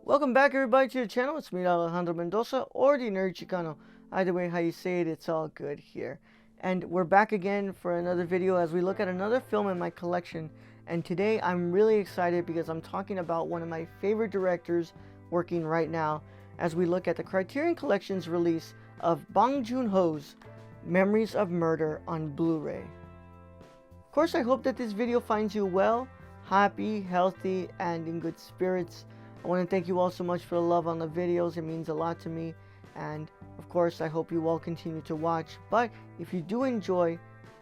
Welcome back everybody to the channel. It's me, Alejandro Mendoza, or the Nerd Chicano. Either way how you say it, it's all good here. And we're back again for another video as we look at another film in my collection. And today I'm really excited because I'm talking about one of my favorite directors working right now as we look at the Criterion Collection's release of Bong Joon-ho's Memories of Murder on Blu-ray. Of course, I hope that this video finds you well, happy, healthy, and in good spirits. I want to thank you all so much for the love on the videos. It means a lot to me. And of course, I hope you all continue to watch. But if you do enjoy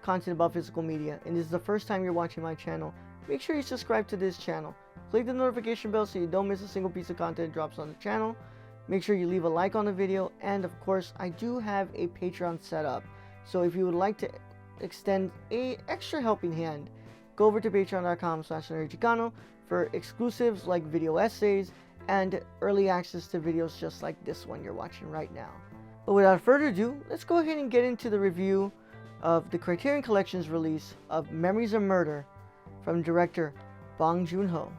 content about physical media, and this is the first time you're watching my channel, make sure you subscribe to this channel. Click the notification bell so you don't miss a single piece of content that drops on the channel. Make sure you leave a like on the video. And of course, I do have a Patreon set up. So if you would like to extend a extra helping hand, go over to patreon.com/nerdchicano for exclusives like video essays and early access to videos just like this one you're watching right now. But without further ado, let's go ahead and get into the review of the Criterion Collection's release of Memories of Murder from director Bong Joon-ho.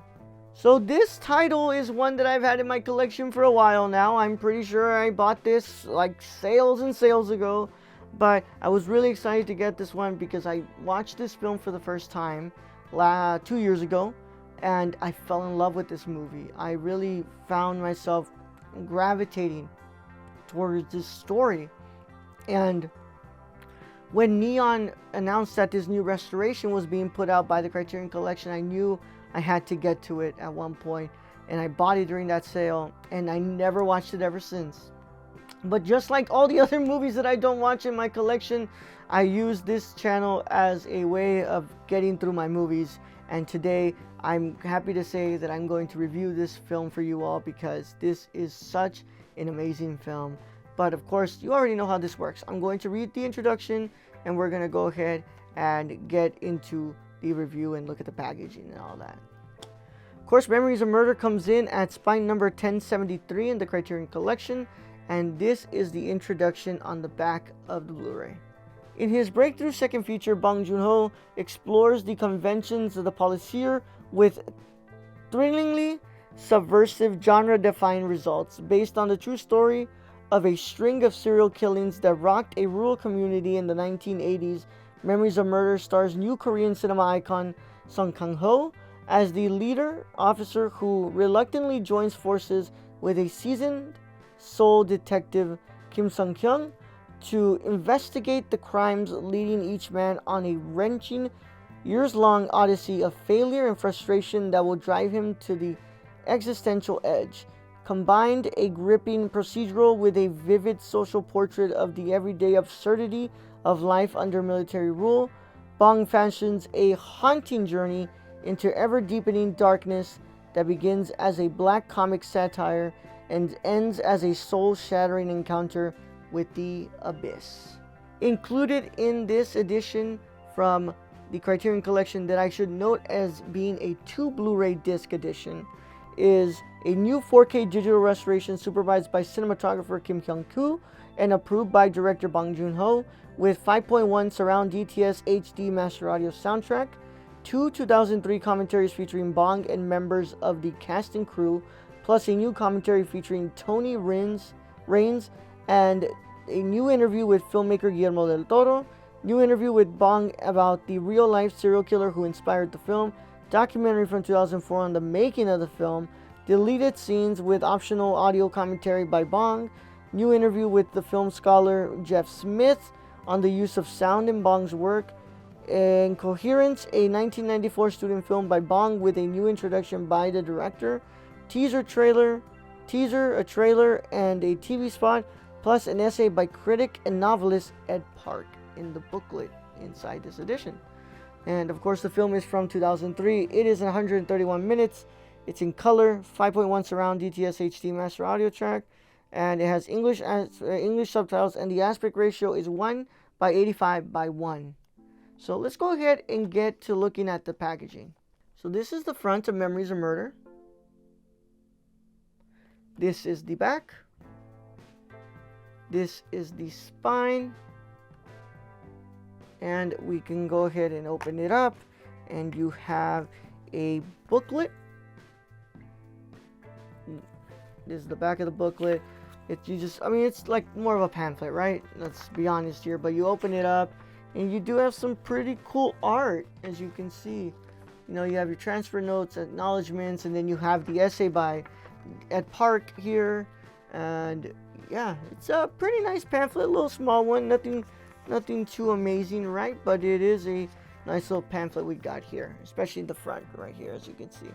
So this title is one that I've had in my collection for a while now. I'm pretty sure I bought this like sales and sales ago. But I was really excited to get this one because I watched this film for the first time 2 years ago, and I fell in love with this movie. I really found myself gravitating towards this story. And when Neon announced that this new restoration was being put out by the Criterion Collection, I knew I had to get to it at one point, and I bought it during that sale, and I never watched it ever since. But just like all the other movies that I don't watch in my collection, I use this channel as a way of getting through my movies. And today, I'm happy to say that I'm going to review this film for you all because this is such an amazing film. But of course, you already know how this works. I'm going to read the introduction and we're going to go ahead and get into the review and look at the packaging and all that. Of course, Memories of Murder comes in at spine number 1073 in the Criterion Collection. And this is the introduction on the back of the Blu-ray. In his breakthrough second feature, Bong Joon-ho explores the conventions of the policier with thrillingly subversive genre-defying results based on the true story of a string of serial killings that rocked a rural community in the 1980s. Memories of Murder stars new Korean cinema icon Song Kang-ho as the leader officer who reluctantly joins forces with a seasoned Seoul detective Kim Sung-kyung to investigate the crimes, leading each man on a wrenching, years-long odyssey of failure and frustration that will drive him to the existential edge. Combined a gripping procedural with a vivid social portrait of the everyday absurdity of life under military rule, Bong fashions a haunting journey into ever-deepening darkness that begins as a black comic satire and ends as a soul-shattering encounter with the abyss. Included in this edition from the Criterion Collection that I should note as being a 2 Blu-ray disc edition is a new 4K digital restoration supervised by cinematographer Kim Kyung-koo and approved by director Bong Joon-ho with 5.1 surround DTS HD master audio soundtrack, 2 2003 commentaries featuring Bong and members of the cast and crew, plus a new commentary featuring Tony Raines and a new interview with filmmaker Guillermo del Toro, new interview with Bong about the real-life serial killer who inspired the film, documentary from 2004 on the making of the film, deleted scenes with optional audio commentary by Bong, new interview with the film scholar Jeff Smith on the use of sound in Bong's work, and Coherence, a 1994 student film by Bong with a new introduction by the director, a trailer, and a TV spot, plus an essay by critic and novelist Ed Park in the booklet inside this edition. And of course, the film is from 2003. It is 131 minutes. It's in color, 5.1 surround DTS HD master audio track, and it has English subtitles, and the aspect ratio is 1:85:1. So let's go ahead and get to looking at the packaging. So this is the front of Memories of Murder. This is the back. This is the spine. And we can go ahead and open it up. And you have a booklet This is the back of the booklet. I mean, it's like more of a pamphlet, right? Let's be honest here. But you open it up, and you do have some pretty cool art, as you can see. You know, you have your transfer notes, acknowledgments, and then you have the essay by Ed Park here. And yeah, it's a pretty nice pamphlet, a little small one, nothing too amazing, right? But it is a nice little pamphlet we got here, especially the front right here, as you can see.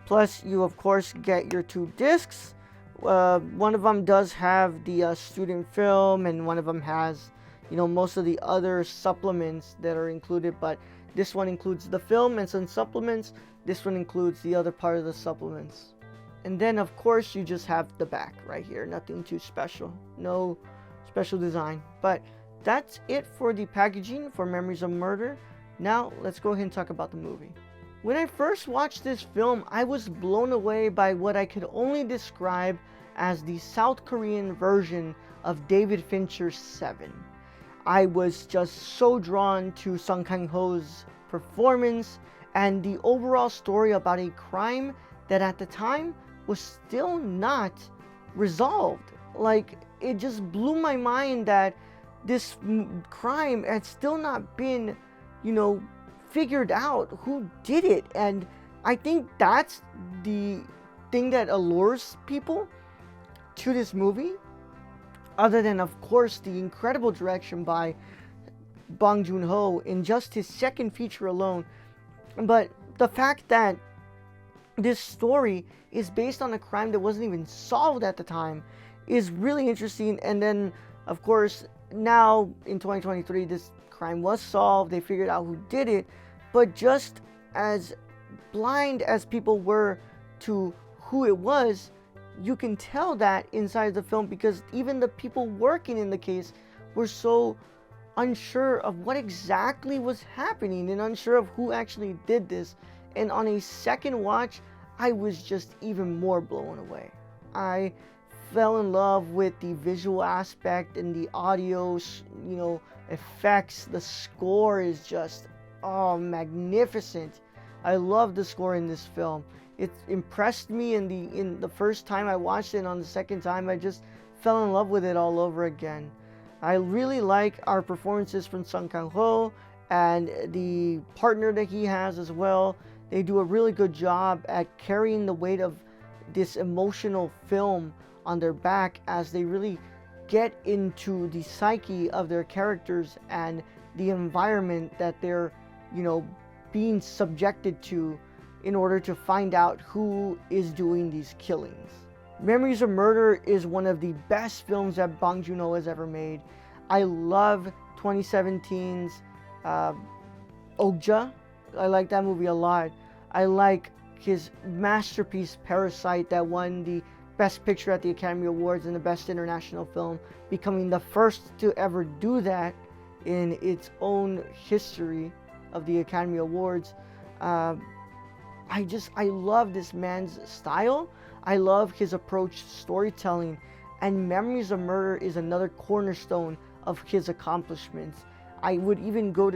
Plus, you of course get your 2 discs. One of them does have the student film, and one of them has, you know, most of the other supplements that are included. But this one includes the film and some supplements. This one includes the other part of the supplements. And then, of course, you just have the back right here. Nothing too special. No special design. But that's it for the packaging for Memories of Murder. Now, let's go ahead and talk about the movie. When I first watched this film, I was blown away by what I could only describe as the South Korean version of David Fincher's Seven. I was just so drawn to Song Kang-ho's performance and the overall story about a crime that at the time was still not resolved. Like, it just blew my mind that this crime had still not been, you know, figured out who did it. And I think that's the thing that allures people to this movie, other than of course the incredible direction by Bong Joon-ho in just his second feature alone. But the fact that this story is based on a crime that wasn't even solved at the time is really interesting. And then of course now in 2023 this crime was solved, they figured out who did it. But just as blind as people were to who it was, you can tell that inside the film, because even the people working in the case were so unsure of what exactly was happening and unsure of who actually did this. And on a second watch, I was just even more blown away. I fell in love with the visual aspect and the audio, you know, effects. The score is just, oh, magnificent. I love the score in this film. It impressed me in the first time I watched it, and on the second time I just fell in love with it all over again. I really like our performances from Song Kang-ho and the partner that he has as well. They do a really good job at carrying the weight of this emotional film on their back as they really get into the psyche of their characters and the environment that they're, you know, being subjected to in order to find out who is doing these killings. Memories of Murder is one of the best films that Bong Joon-ho has ever made. I love 2017's Okja. I like that movie a lot. I like his masterpiece Parasite that won the Best Picture at the Academy Awards and the Best International Film, becoming the first to ever do that in its own history of the Academy Awards. I love this man's style. I love his approach to storytelling, and Memories of Murder is another cornerstone of his accomplishments. I would even go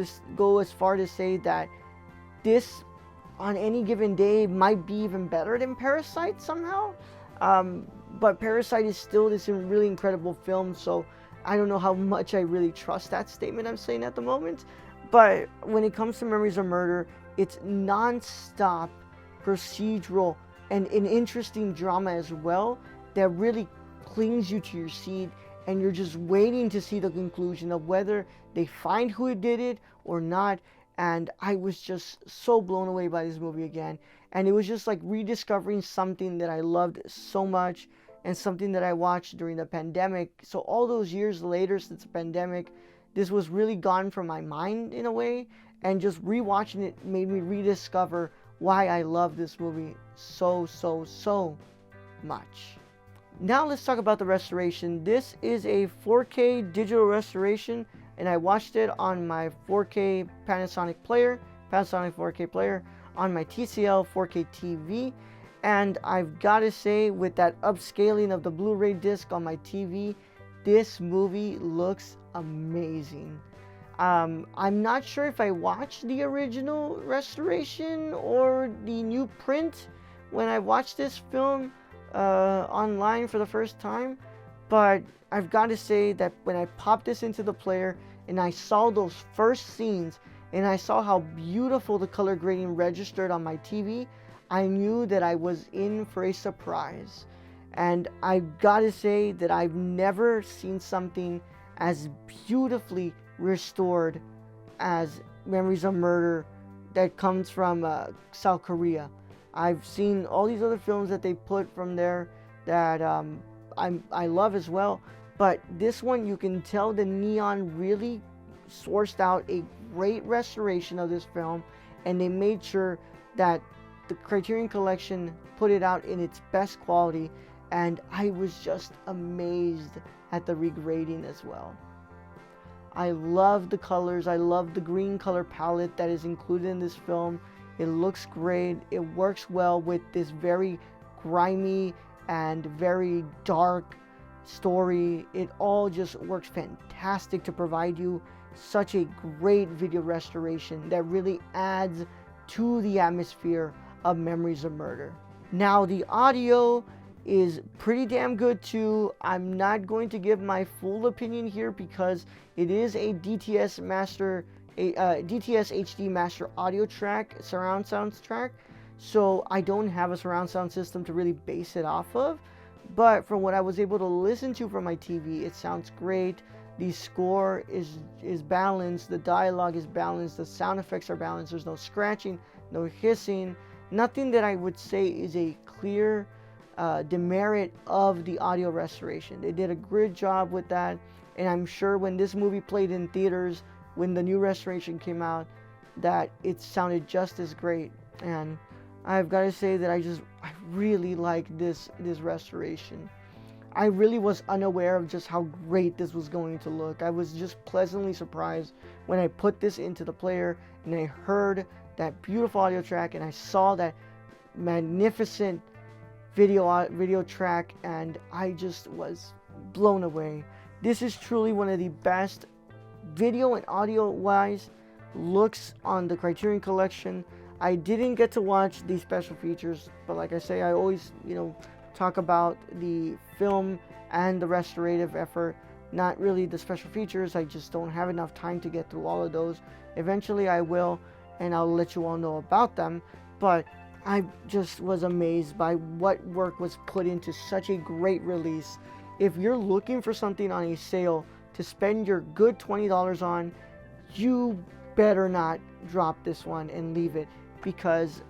as far to say that this, on any given day, might be even better than Parasite somehow. But Parasite is still this really incredible film, so I don't know how much I really trust that statement I'm saying at the moment. But when it comes to Memories of Murder, it's non-stop procedural and an interesting drama as well that really clings you to your seat, and you're just waiting to see the conclusion of whether they find who did it or not. And I was just so blown away by this movie again, and it was just like rediscovering something that I loved so much and something that I watched during the pandemic. So all those years later since the pandemic, this was really gone from my mind in a way, and just rewatching it made me rediscover why I love this movie so much. Now let's talk about the restoration. This is a 4K digital restoration, and I watched it on my 4K Panasonic 4K player on my TCL 4K TV. And I've got to say, with that upscaling of the Blu-ray disc on my TV, this movie looks amazing. I'm not sure if I watched the original restoration or the new print, when I watched this film online for the first time, but I've got to say that when I popped this into the player and I saw those first scenes and I saw how beautiful the color grading registered on my TV, I knew that I was in for a surprise. And I've got to say that I've never seen something as beautifully restored as Memories of Murder that comes from South Korea. I've seen all these other films that they put from there that I love as well, but this one, you can tell the neon really sourced out a great restoration of this film, and they made sure that the Criterion Collection put it out in its best quality, and I was just amazed at the regrading as well. I love the colors. I love the green color palette that is included in this film. It looks great. It works well with this very grimy and very dark story. It all just works fantastic to provide you such a great video restoration that really adds to the atmosphere of Memories of Murder. Now, the audio is pretty damn good too. I'm not going to give my full opinion here because it is a DTS HD Master audio track, surround sound track, so I don't have a surround sound system to really base it off of, but from what I was able to listen to from my TV, it sounds great. The score is balanced, the dialogue is balanced, the sound effects are balanced, there's no scratching, no hissing, nothing that I would say is a clear demerit of the audio restoration. They did a great job with that, and I'm sure when this movie played in theaters, when the new restoration came out, that it sounded just as great. And I've got to say that I really like this restoration. I really was unaware of just how great this was going to look. I was just pleasantly surprised when I put this into the player and I heard that beautiful audio track and I saw that magnificent video track, and I just was blown away. This is truly one of the best video and audio wise looks on the Criterion Collection. I didn't get to watch the special features, but like I say, I always talk about the film and the restorative effort, not really the special features. I just don't have enough time to get through all of those. Eventually I will, and I'll let you all know about them, but I just was amazed by what work was put into such a great release. If you're looking for something on a sale to spend your good $20 on, you better not drop this one and leave it, because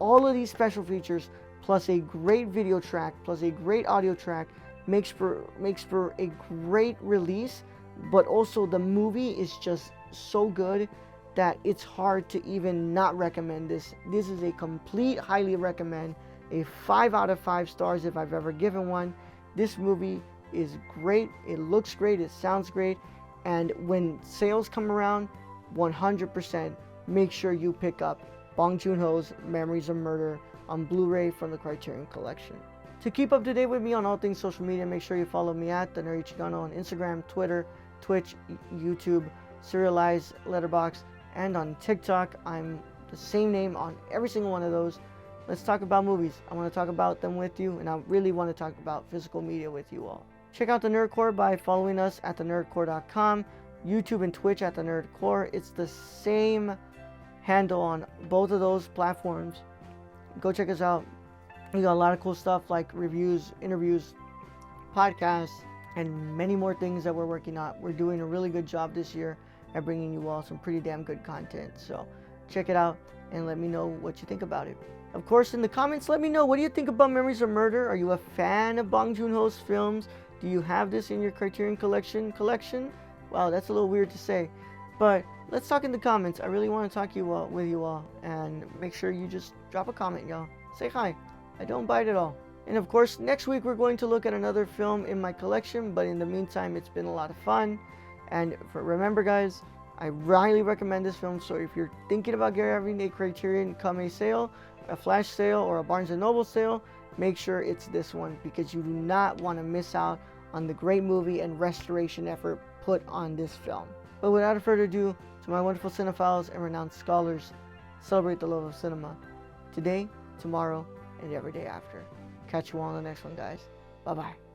all of these special features plus a great video track plus a great audio track makes for a great release. But also the movie is just so good that it's hard to even not recommend this. This is a complete highly recommend, a 5 out of 5 stars if I've ever given one. This movie is great, it looks great, it sounds great, and when sales come around, 100% make sure you pick up Bong Joon-ho's Memories of Murder on Blu-ray from the Criterion Collection. To keep up to date with me on all things social media, make sure you follow me at The Nerdy Chicano on Instagram, Twitter, Twitch, YouTube, Serialized, Letterboxd, and on TikTok. I'm the same name on every single one of those. Let's talk about movies. I want to talk about them with you, and I really want to talk about physical media with you all. Check out The Nerdcore by following us at thenerdcore.com, YouTube and Twitch at The Nerdcore. It's the same handle on both of those platforms. Go check us out. We got a lot of cool stuff like reviews, interviews, podcasts, and many more things that we're working on. We're doing a really good job this year at bringing you all some pretty damn good content. So check it out and let me know what you think about it. Of course, in the comments, let me know, what do you think about Memories of Murder? Are you a fan of Bong Joon-ho's films? Do you have this in your Criterion Collection? Wow, that's a little weird to say. But let's talk in the comments. I really want to talk with you all. And make sure you just drop a comment, y'all. Say hi. I don't bite at all. And of course, next week we're going to look at another film in my collection. But in the meantime, it's been a lot of fun. And remember, guys, I highly recommend this film. So if you're thinking about having a Criterion come sale, a flash sale, or a Barnes & Noble sale, make sure it's this one, because you do not want to miss out on the great movie and restoration effort put on this film. But without further ado, to my wonderful cinephiles and renowned scholars, celebrate the love of cinema today, tomorrow, and every day after. Catch you all on the next one, guys. Bye bye.